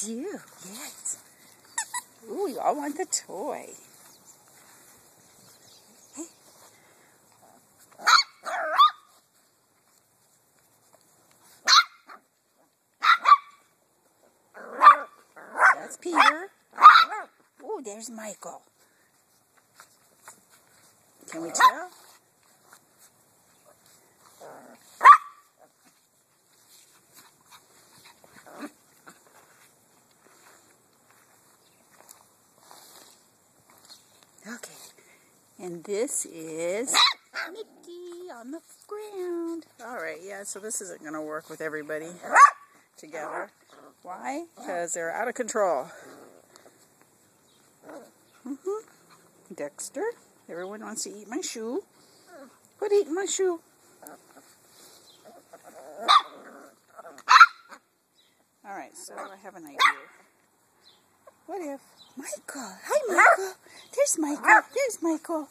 do, yes. Ooh, you all want the toy. Hey. That's Peter. Ooh, there's Michael. Can we tell? Okay, and this is Mickey on the ground. Alright, yeah, so this isn't going to work with everybody together. Why? Because they're out of control. Dexter, everyone wants to eat my shoe. Quit eating my shoe. Alright, so I have an idea. What if Michael? Hi, Michael. There's Michael. There's Michael.